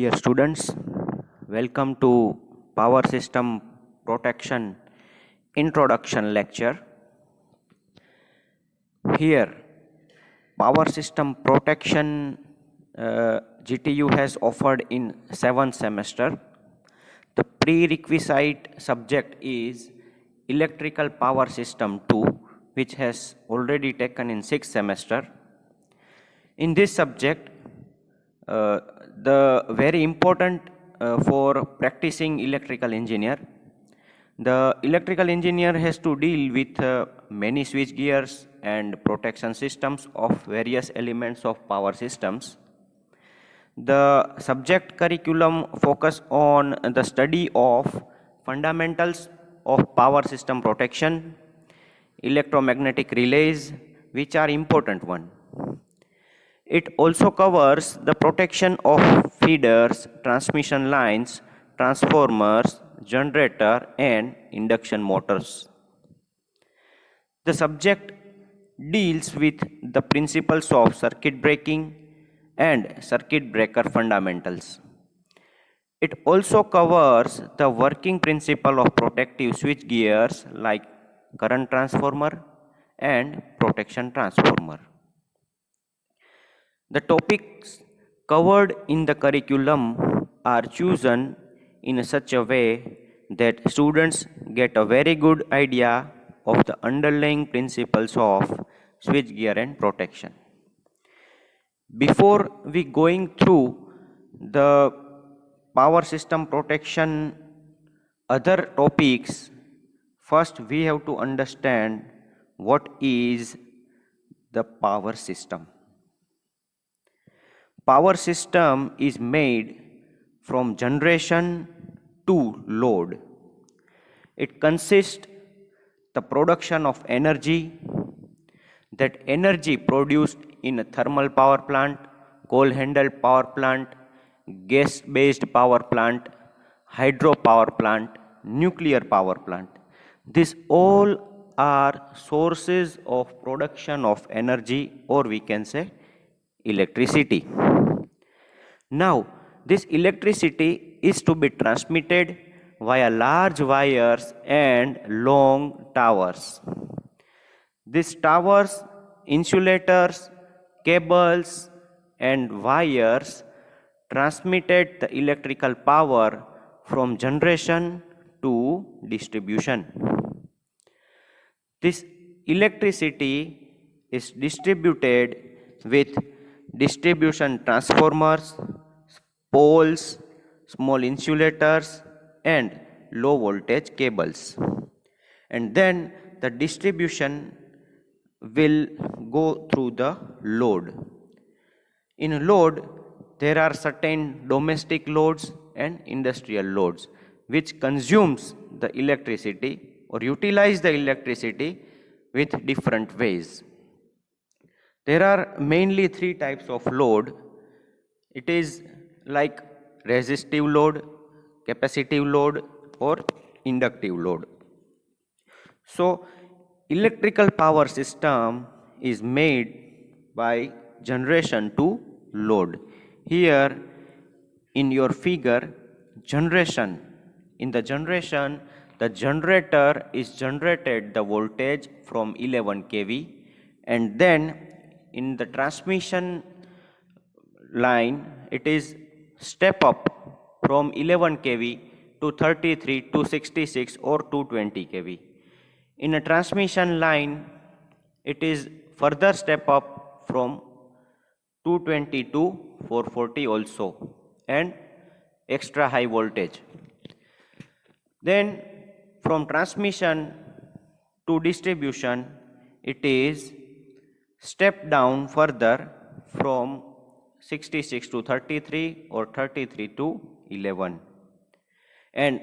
Dear students, welcome to Power System Protection Introduction Lecture. Here, Power System Protection GTU has offered in 7th semester. The prerequisite subject is Electrical Power System 2, which has already taken in 6th semester. In this subject, the very important for practicing electrical engineer, the electrical engineer has to deal with many switch gears and protection systems of various elements of power systems. The subject curriculum focus on the study of fundamentals of power system protection, electromagnetic relays, which are important one. It also covers the protection of feeders, transmission lines, transformers, generator and induction motors. The subject deals with the principles of circuit breaking and circuit breaker fundamentals. It also covers the working principle of protective switch gears like current transformer and protection transformer. The topics covered in the curriculum are chosen in such a way that students get a very good idea of the underlying principles of switchgear and protection. Before we going through the power system protection other topics, first we have to understand what is the power system. Power system is made from generation to load. It consists the production of energy, that energy produced in a thermal power plant, coal-handled power plant, gas-based power plant, hydro power plant, nuclear power plant. These all are sources of production of energy, or we can say electricity. Now, this electricity is to be transmitted via large wires and long towers. These towers, insulators, cables and wires transmitted the electrical power from generation to distribution. This electricity is distributed with distribution transformers, poles, small insulators and low voltage cables. And then the distribution will go through the load. In load, there are certain domestic loads and industrial loads which consumes the electricity or utilize the electricity with different ways. There are mainly three types of load. It is like resistive load, capacitive load or inductive load. So, electrical power system is made by generation to load. Here in your figure, generation. In the generation, the generator is generated the voltage from 11 kV, and then in the transmission line, it is step up from 11 kV to 33 to 66 or 220 kV. In a transmission line, it is further step up from 220 to 440 also and extra high voltage. Then from transmission to distribution, it is step down further from 66 to 33 or 33 to 11. And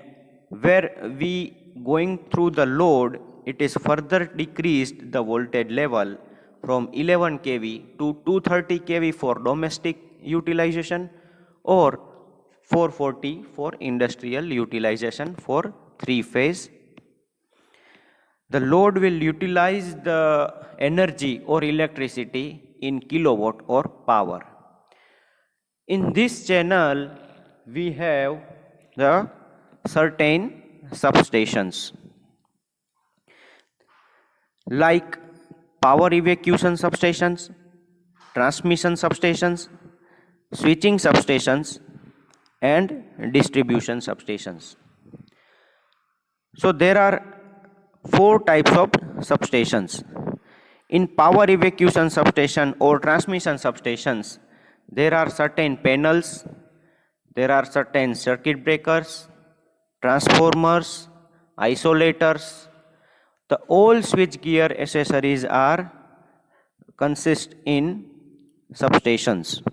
where we going through the load, it is further decreased the voltage level from 11 kV to 230 kV for domestic utilization or 440 for industrial utilization for three-phase. The load will utilize the energy or electricity in kilowatt or power. In this channel, we have the certain substations like power evacuation substations, transmission substations, switching substations, and distribution substations. So there are four types of substations. In power evacuation substation or transmission substations, there are certain panels, there are certain circuit breakers, transformers, isolators. The all switchgear accessories are consist in substations.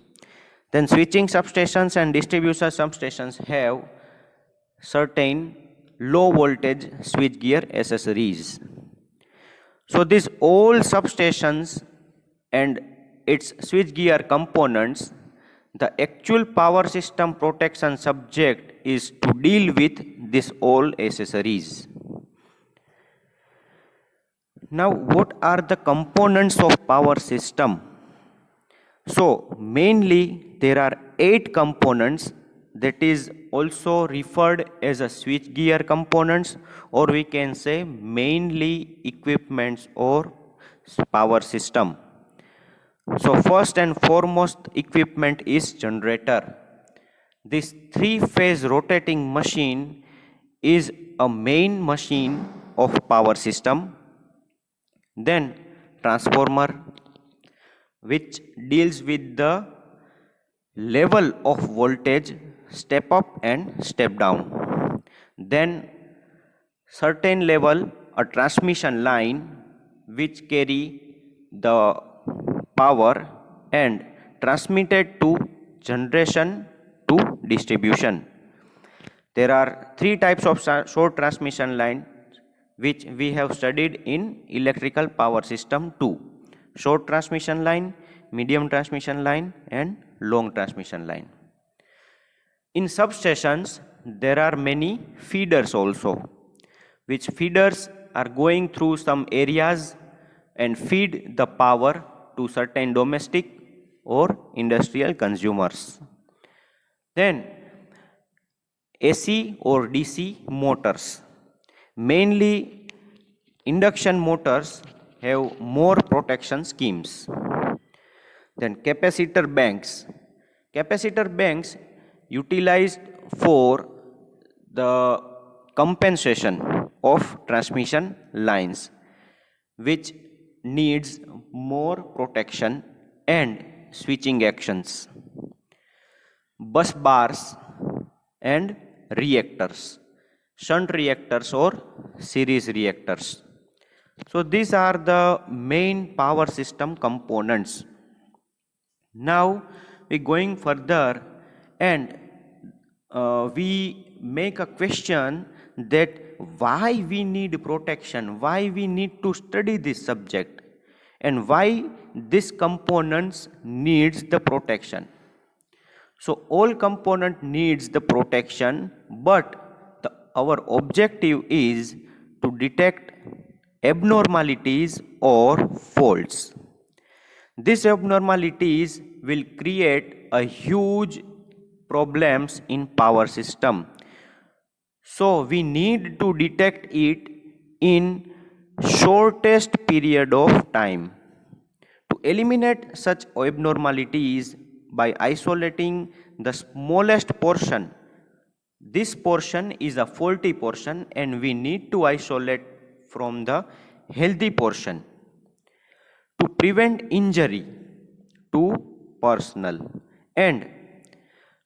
Then switching substations and distribution substations have certain low voltage switchgear accessories. So these all substations and its switchgear components, the actual power system protection subject is to deal with these all accessories. Now what are the components of power system? So mainly there are 8 components, that is also referred as a switchgear components, or we can say mainly equipments or power system. So first and foremost equipment is generator. This 3-phase rotating machine is a main machine of power system. Then transformer, which deals with the level of voltage step up and step down. Then certain level a transmission line which carry the power and transmitted to generation to distribution. There are 3 types of short transmission line which we have studied in electrical power system 2. Short transmission line, medium transmission line and long transmission line. In substations there are many feeders also, which feeders are going through some areas and feed the power to certain domestic or industrial consumers. Then AC or DC motors. Mainly induction motors have more protection schemes. Then capacitor banks. Capacitor banks utilized for the compensation of transmission lines which needs more protection and switching actions. Bus bars and reactors, shunt reactors or series reactors. So these are the main power system components. Now we going further and we make a question that why we need protection, why we need to study this subject, and why this components needs the protection. So all component needs the protection, but our objective is to detect abnormalities or faults. These abnormalities will create a huge problems in power system. So we need to detect it in shortest period of time. To eliminate such abnormalities by isolating the smallest portion, this portion is a faulty portion and we need to isolate from the healthy portion to prevent injury to personnel and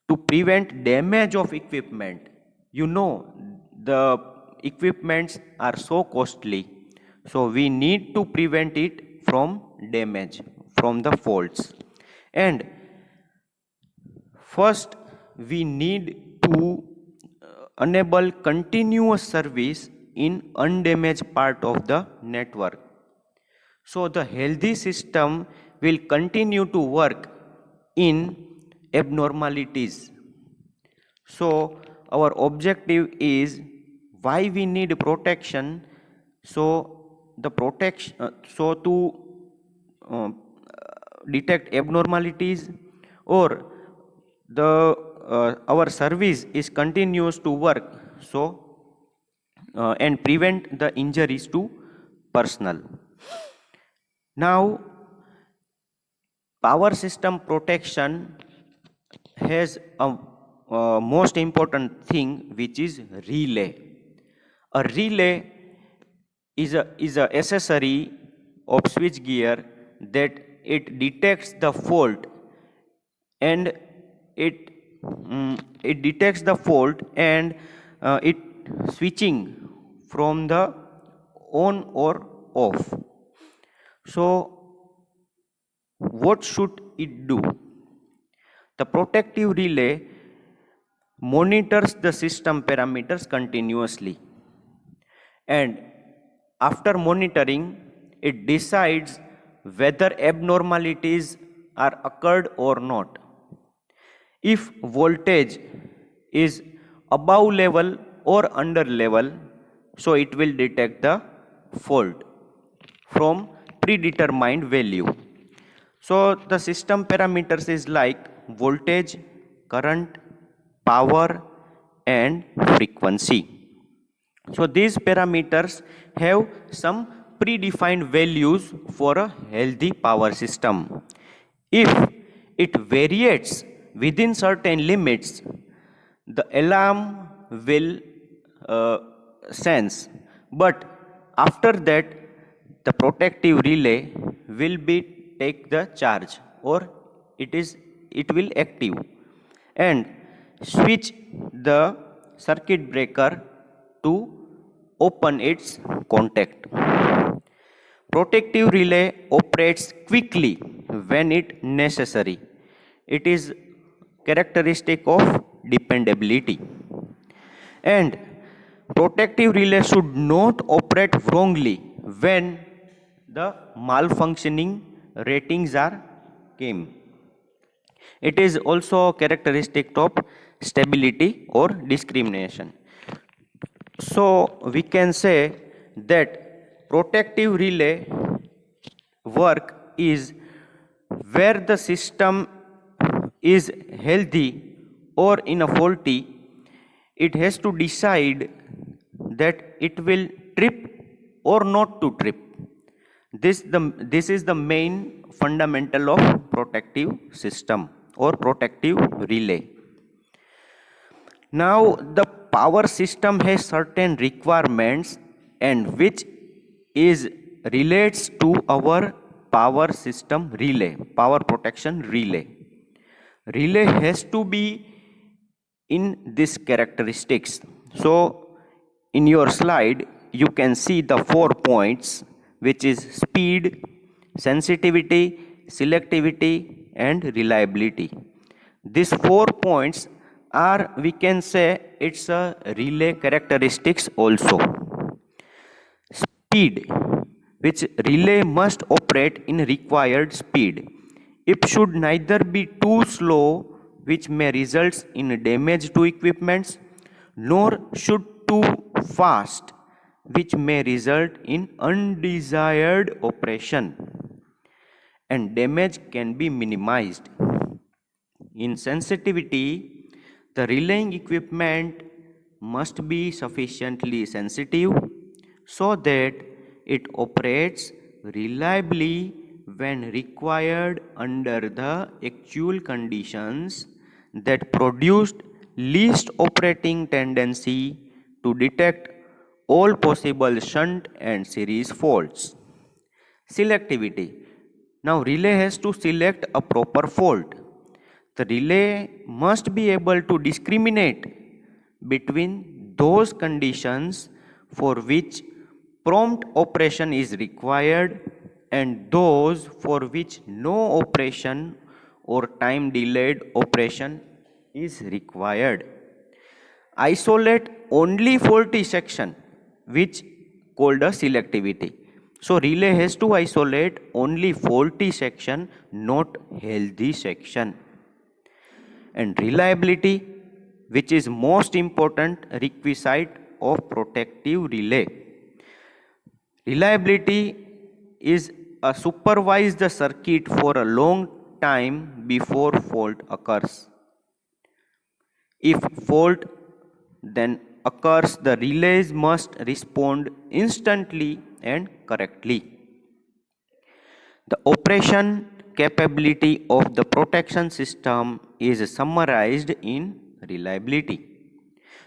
to prevent damage of equipment. You know, the equipments are so costly, so we need to prevent it from damage, from the faults. And first we need to enable continuous service in undamaged part of the network. So the healthy system will continue to work in abnormalities. So our objective is why we need protection. So the protection, so to uh, detect abnormalities, or the our service is continues to work, so and prevent the injuries to personnel. Now, power system protection has a most important thing, which is relay. A relay is a accessory of switch gear that it detects the fault, and it detects the fault, and it switching from the on or off. So what should it do? The protective relay monitors the system parameters continuously, and after monitoring it decides whether abnormalities are occurred or not. If voltage is above level or under level, so it will detect the fault from predetermined value. So the system parameters is like voltage, current, power, and frequency. So these parameters have some predefined values for a healthy power system. If it varies within certain limits, the alarm will sense. But after that, the protective relay will be take the charge, or it will active and switch the circuit breaker to open its contact. Protective relay operates quickly when it necessary. It is characteristic of dependability. And protective relay should not operate wrongly when the malfunctioning ratings are came. It is also characteristic of stability or discrimination. So we can say that protective relay work is where the system is healthy or in a faulty, it has to decide that it will trip or not to trip. This is the main fundamental of protective system or protective relay. Now the power system has certain requirements, and which is relates to our power system relay, power protection relay. Relay has to be in these characteristics. So in your slide you can see the 4 points, which is speed, sensitivity, selectivity, and reliability. These 4 points are, we can say, it's a relay characteristics also. Speed, which relay must operate in required speed. It should neither be too slow, which may result in damage to equipments, nor should too fast, which may result in undesired operation, and damage can be minimized. In sensitivity, the relaying equipment must be sufficiently sensitive so that it operates reliably when required under the actual conditions that produced least operating tendency to detect all possible shunt and series faults. Selectivity. Now relay has to select a proper fault. The relay must be able to discriminate between those conditions for which prompt operation is required and those for which no operation or time delayed operation is required. Isolate only faulty section, which called a selectivity. So relay has to isolate only faulty section, not healthy section. And reliability, which is most important requisite of protective relay. Reliability is supervise the circuit for a long time before fault occurs. If fault then occurs, the relays must respond instantly and correctly. The operation capability of the protection system is summarized in reliability,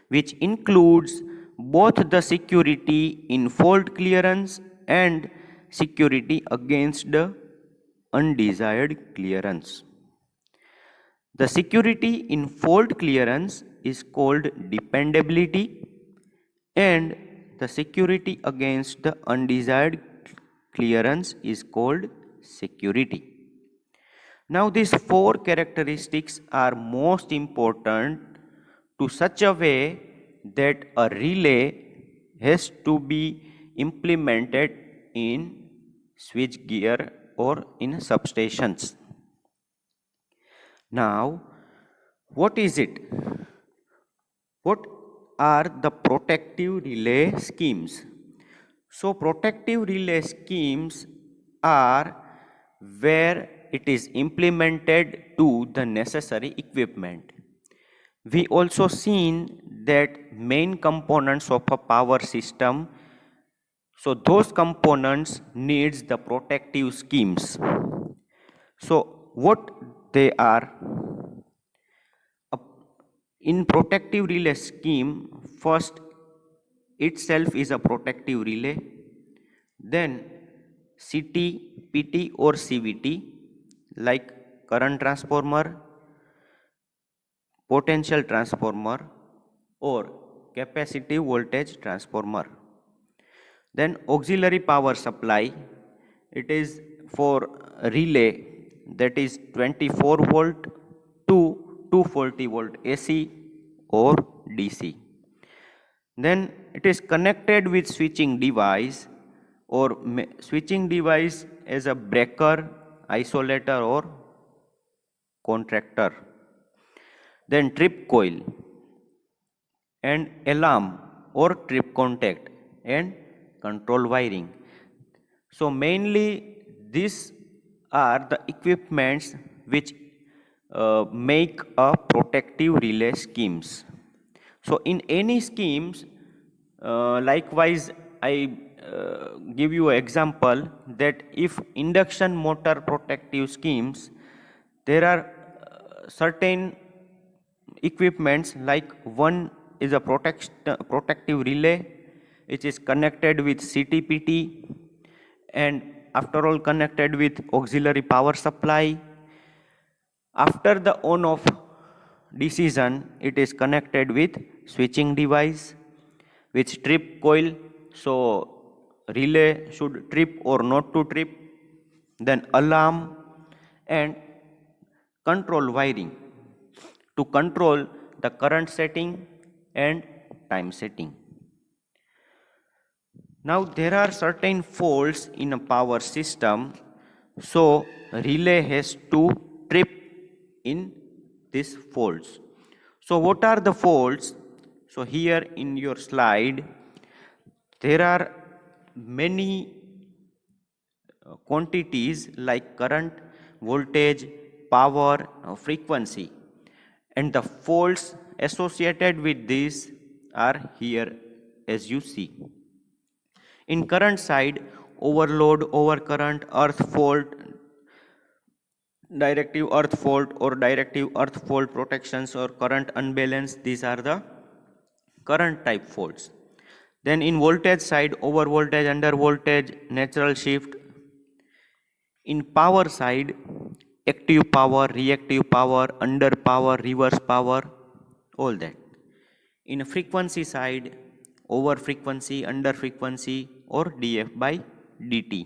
which includes both the security in fault clearance and security against the undesired clearance. The security in fault clearance is called dependability, and the security against the undesired clearance is called security. Now these four characteristics are most important to such a way that a relay has to be implemented in switchgear or in substations. Now, what is it? What are the protective relay schemes? So, protective relay schemes are where it is implemented to the necessary equipment. We also seen that main components of a power system, so those components needs the protective schemes. So what they are? In protective relay scheme, first itself is a protective relay, then CT, PT or CVT like current transformer, potential transformer or capacitive voltage transformer. Then auxiliary power supply, it is for relay, that is 24 volt to 240 volt AC or DC. Then it is connected with switching device or switching device as a breaker, isolator or contractor. Then trip coil and alarm or trip contact and control wiring. So mainly these are the equipments which make a protective relay schemes. So in any schemes, likewise I give you an example that if induction motor protective schemes, there are certain equipments like one is a protective relay which is connected with CTPT and after all connected with auxiliary power supply. After the on off decision, it is connected with switching device with trip coil, so relay should trip or not to trip, then alarm and control wiring to control the current setting and time setting. Now there are certain faults in a power system, so relay has to trip in these faults. So what are the faults? So here in your slide there are many quantities like current, voltage, power, frequency, and the faults associated with these are here as you see. In current side, overload, overcurrent, earth fault, directive earth fault or directive earth fault protections or current unbalance, these are the current type faults. Then in voltage side, over voltage, under voltage, natural shift. In power side, active power, reactive power, under power, reverse power, all that. In frequency side, over frequency, under frequency or df by dt.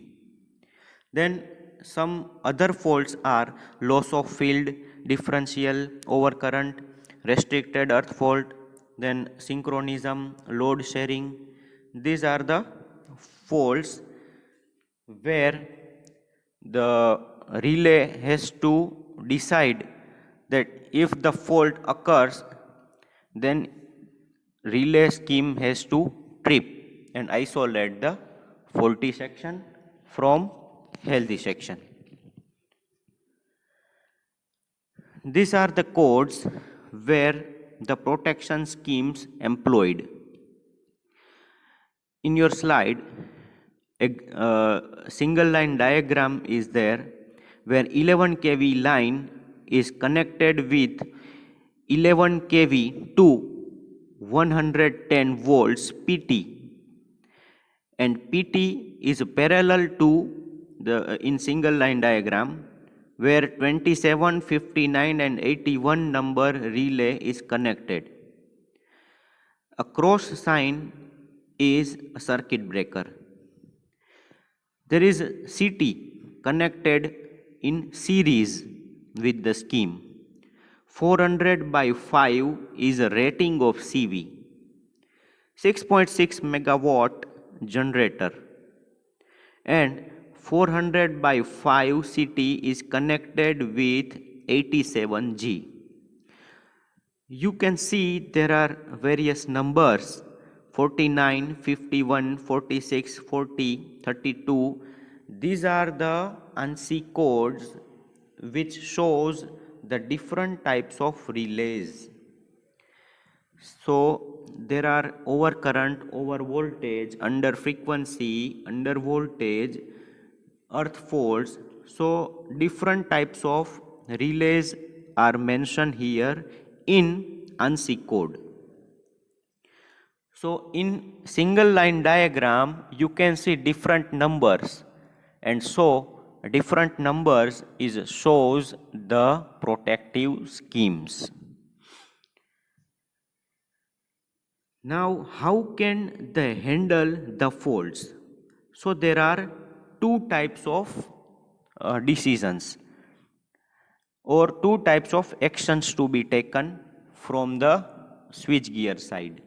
Then some other faults are loss of field, differential, overcurrent, restricted earth fault, then synchronism, load sharing. These are the faults where the relay has to decide that if the fault occurs, then relay scheme has to trip and isolate the faulty section from healthy section. These are the codes where the protection schemes employed. In your slide, a single line diagram is there where 11 kV line is connected with 11 kV to 110 volts PT, and PT is parallel to the in single line diagram where 27, 59 and 81 number relay is connected. A cross sign is a circuit breaker. There is CT connected in series with the scheme. 400 by 5 is a rating of CV. 6.6 megawatt generator, and 400 by 5 CT is connected with 87G. You can see there are various numbers 49, 51, 46, 40, 32. These are the ANSI codes which shows the different types of relays. So there are overcurrent, over voltage, under frequency, under voltage, earth faults. So different types of relays are mentioned here in ANSI code. So in single line diagram you can see different numbers, and so different numbers shows the protective schemes. Now, how can they handle the faults? So there are two types of decisions or two types of actions to be taken from the switchgear side.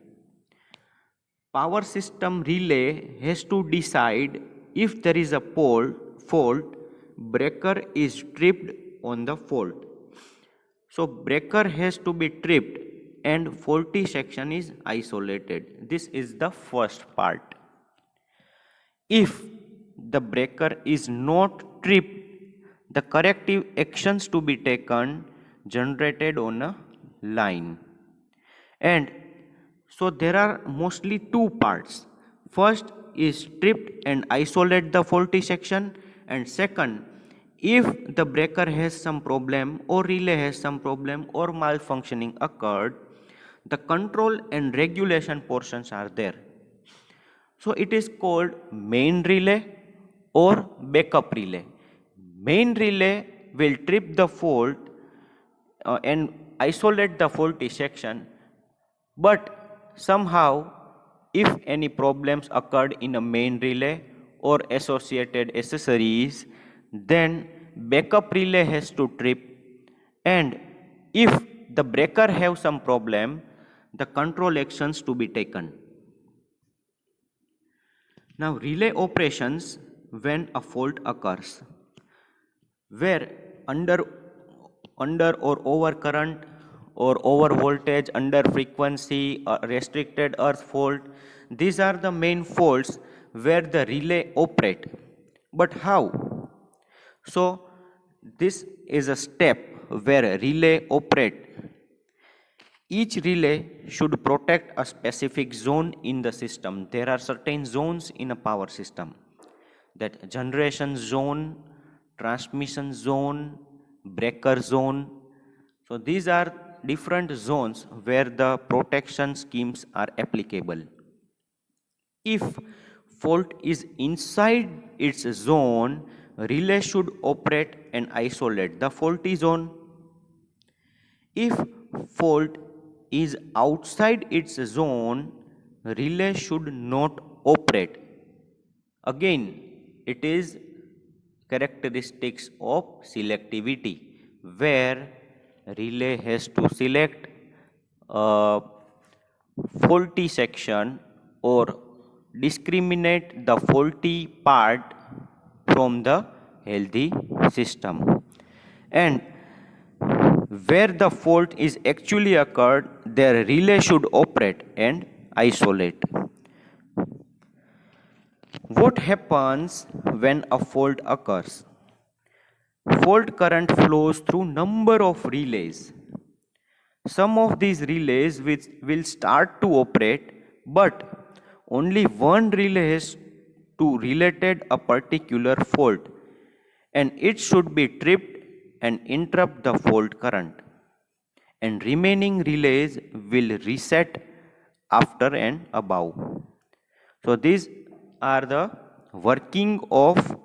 Power system relay has to decide if there is a fault, breaker is tripped on the fault. So breaker has to be tripped and faulty section is isolated. This is the first part. If the breaker is not tripped, the corrective actions to be taken generated on a line. And so there are mostly two parts. First is tripped and isolate the faulty section, and second, if the breaker has some problem or relay has some problem or malfunctioning occurred, the control and regulation portions are there. So it is called main relay or backup relay. Main relay will trip the fault and isolate the faulty section, but somehow if any problems occurred in a main relay or associated accessories, then backup relay has to trip, and if the breaker have some problem, the control actions to be taken. Now relay operations when a fault occurs, where under or over current or over voltage, under frequency, restricted earth fault, these are the main faults where the relay operate. But how? So this is a step where a relay operate. Each relay should protect a specific zone in the system. There are certain zones in a power system, that generation zone, transmission zone, breaker zone. So these are different zones where the protection schemes are applicable. If fault is inside its zone, relay should operate and isolate the faulty zone. If fault is outside its zone, relay should not operate. Again, it is characteristics of selectivity, where relay has to select a faulty section or discriminate the faulty part from the healthy system. And where the fault is actually occurred, their relay should operate and isolate. What happens when a fault occurs? Fault current flows through number of relays. Some of these relays which will start to operate, but only one relay has to related a particular fault, and it should be tripped and interrupt the fault current, and remaining relays will reset after and above. So these are the working of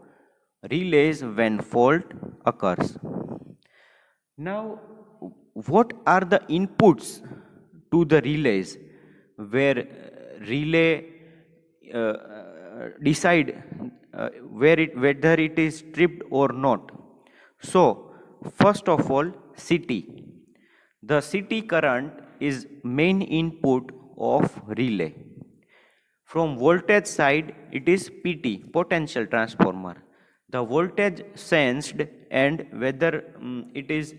relays when fault occurs. Now, what are the inputs to the relays where relay decide whether it is tripped or not? So, first of all, CT. The CT current is main input of relay. From voltage side, it is PT, potential transformer. The voltage sensed and whether it is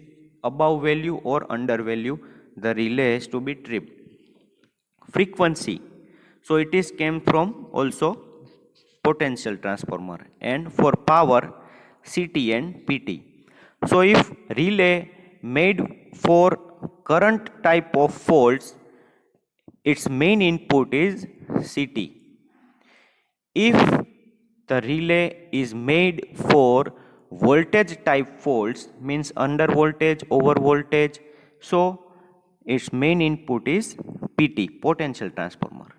above value or under value, the relay has to be tripped. Frequency. So it is came from also potential transformer, and for power, CT and PT. So if relay made for current type of faults, its main input is CT. If the relay is made for voltage type faults, means under voltage, over voltage, so its main input is PT, potential transformer.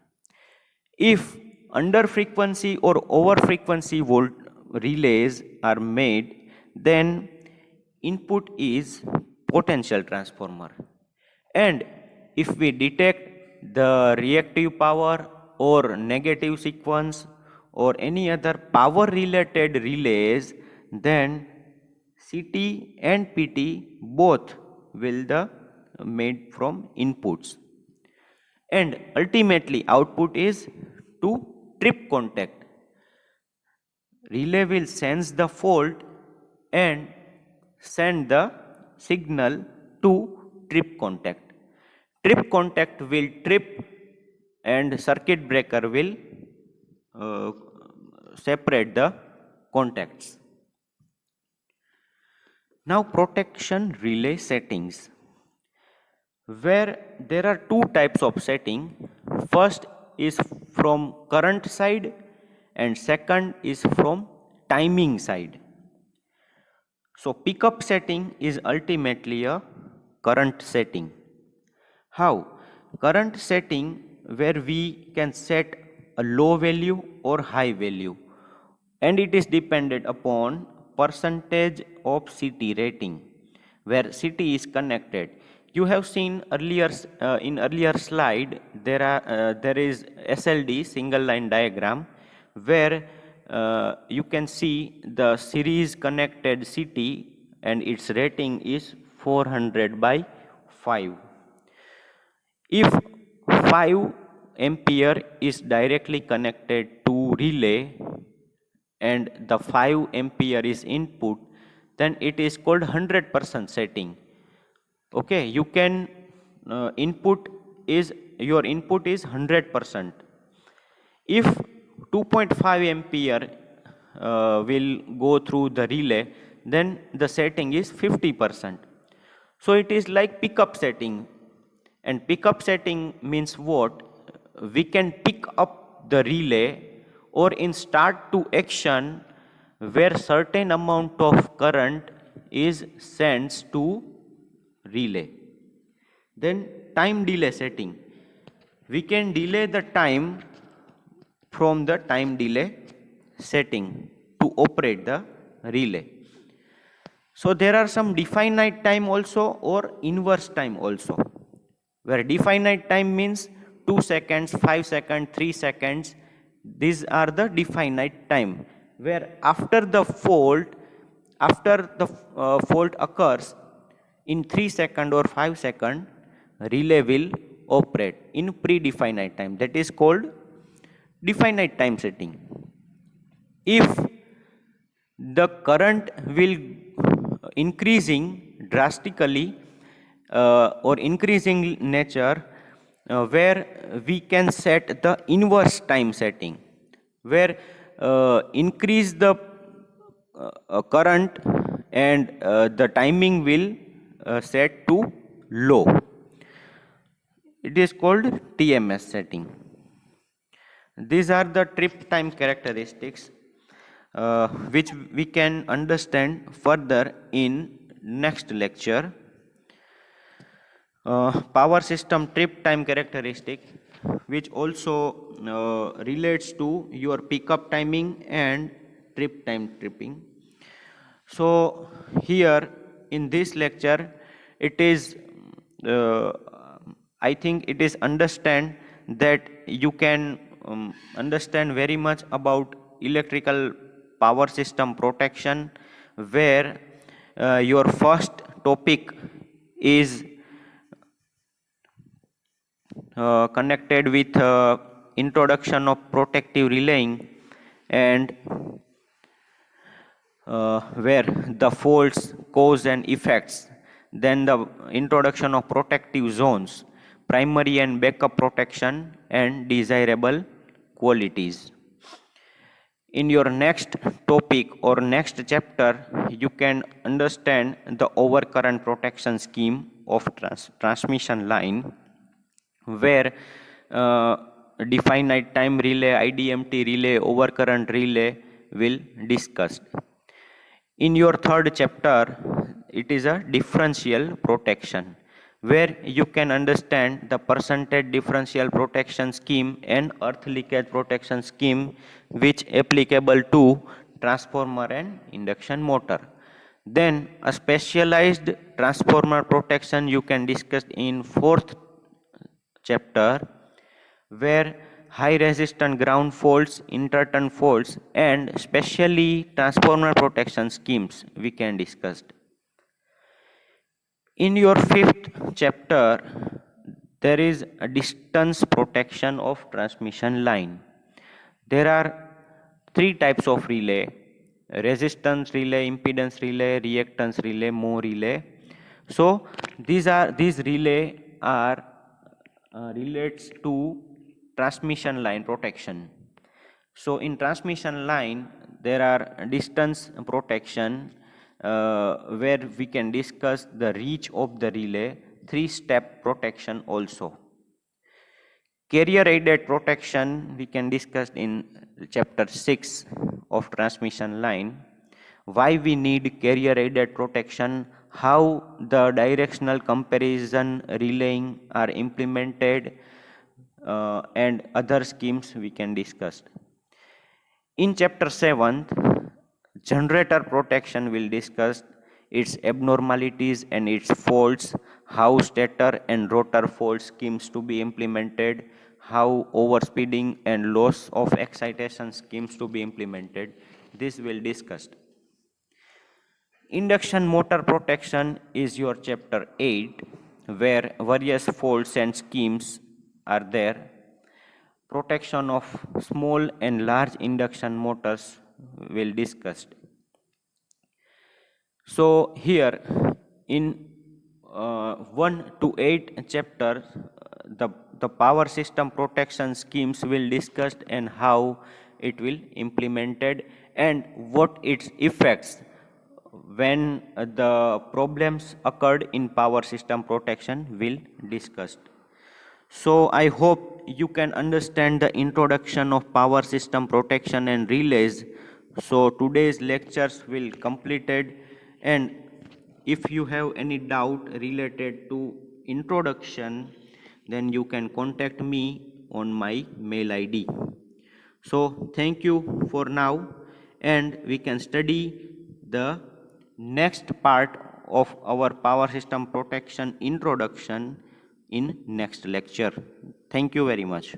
If under frequency or over frequency volt relays are made, then input is potential transformer. And if we detect the reactive power or negative sequence or any other power related relays, then CT and PT both will the made from inputs, and ultimately output is to trip contact. Relay will sense the fault and send the signal to trip contact. Trip contact will trip and circuit breaker will uh, separate the contacts. Now protection relay settings, where there are two types of setting. First is from current side and second is from timing side. So pickup setting is ultimately a current setting. How? Current setting where we can set a low value or high value, and it is dependent upon percentage of CT rating, where CT is connected. You have seen earlier in earlier slide there is SLD, single line diagram, where you can see the series connected CT and its rating is 400 by 5. If 5 ampere is directly connected to relay and the 5 ampere is input, then it is called 100% setting. Okay, you can input is your input is 100%. If 2.5 ampere will go through the relay, then the setting is 50%. So it is like pickup setting, and pickup setting means what? We can pick up the relay or in start to action where certain amount of current is sent to relay. Then time delay setting. We can delay the time from the time delay setting to operate the relay. So there are some definite time also or inverse time also, where definite time means 2 seconds, 5 seconds, 3 seconds. These are the definite time, where after the fault occurs in 3 second or 5 second, relay will operate in predefined time. That is called definite time setting. If the current will increasing drastically or increasing nature, where we can set the inverse time setting, where increase the current and the timing will set to low. It is called TMS setting. These are the trip time characteristics which we can understand further in next lecture. Power system trip time characteristic, which also relates to your pickup timing and trip time tripping. So here in this lecture, it is I think it is understand that you can understand very much about electrical power system protection, where your first topic is connected with introduction of protective relaying, and where the faults, cause and effects, then the introduction of protective zones, primary and backup protection and desirable qualities. In your next topic or next chapter, you can understand the overcurrent protection scheme of transmission line, where uh, definite time relay, IDMT relay, overcurrent relay will discussed. In your third chapter, it is a differential protection, where you can understand the percentage differential protection scheme and earth leakage protection scheme, which applicable to transformer and induction motor. Then a specialized transformer protection you can discuss in fourth chapter, where high resistance ground faults, interturn faults and specially transformer protection schemes we can discuss. In your fifth chapter, there is a distance protection of transmission line. There are three types of relay: resistance relay, impedance relay, reactance relay, Moore relay. So these relay are relates to transmission line protection. So in transmission line, there are distance protection, where we can discuss the reach of the relay, three-step protection also. Carrier aided protection we can discuss in chapter 6 of transmission line. Why we need carrier aided protection, how the directional comparison relaying are implemented, and other schemes we can discuss. In chapter 7, generator protection will discuss its abnormalities and its faults, how stator and rotor fault schemes to be implemented, how overspeeding and loss of excitation schemes to be implemented. This will discussed. Induction motor protection is your chapter 8, where various faults and schemes are there. Protection of small and large induction motors will discussed. So here in 1 to 8 chapters, the power system protection schemes will discussed and how it will implemented and what its effects when the problems occurred in power system protection will discussed. So I hope you can understand the introduction of power system protection and relays. So today's lectures will completed, and if you have any doubt related to introduction, then you can contact me on my mail ID. So thank you for now, and we can study the next part of our power system protection introduction in next lecture. Thank you very much.